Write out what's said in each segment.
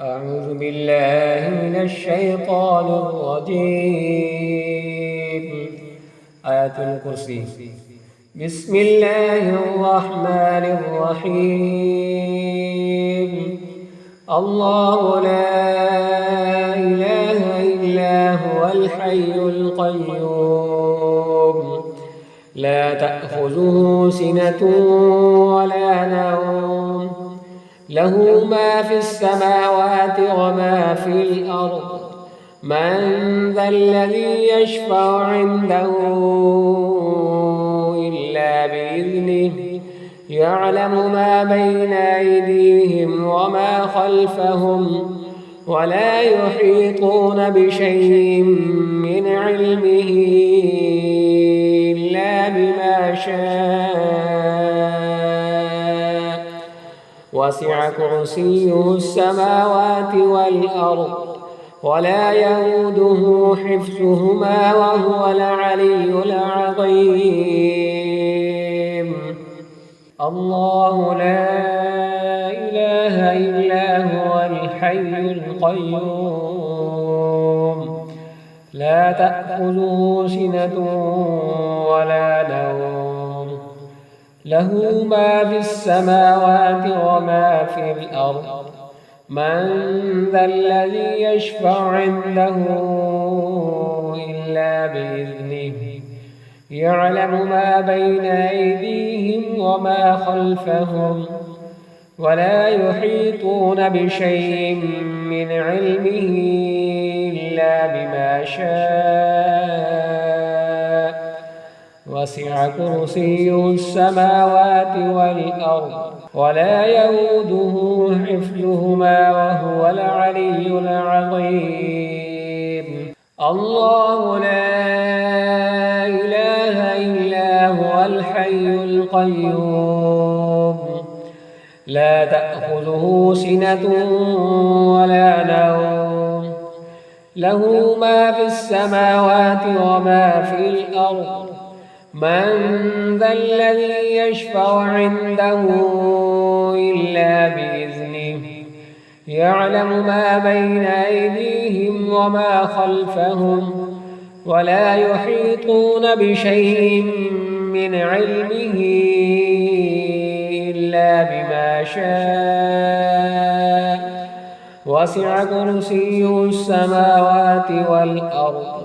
أعوذ بالله من الشيطان الرجيم. آية الكرسي. بسم الله الرحمن الرحيم. الله لا إله إلا هو الحي القيوم لا تأخذه سنة ولا نوم له ما في السماوات وما في الأرض من ذا الذي يشفع عنده إلا بإذنه يعلم ما بين أيديهم وما خلفهم ولا يحيطون بشيء من علمه إلا بما شاء وسع كرسيه السماوات والأرض ولا يئوده حفظهما وهو العلي العظيم. الله لا إله إلا هو الحي القيوم لا تأخذه سنة ولا نوم له ما في السماوات وما في الأرض من ذا الذي يشفع عنده إلا بإذنه يعلم ما بين أيديهم وما خلفهم ولا يحيطون بشيء من علمه إلا بما شاء وسع كرسيه السماوات والأرض ولا يئوده حفظهما وهو العلي العظيم. الله لا إله إلا هو الحي القيوم لا تأخذه سنة ولا نوم له ما في السماوات وما في الأرض من ذا الذي يشفع عنده إلا بإذنه يعلم ما بين أيديهم وما خلفهم ولا يحيطون بشيء من علمه إلا بما شاء وسع كرسيه السماوات والأرض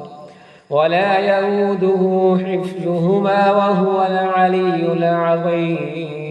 ولا يئوده حفظهما وهو العلي العظيم.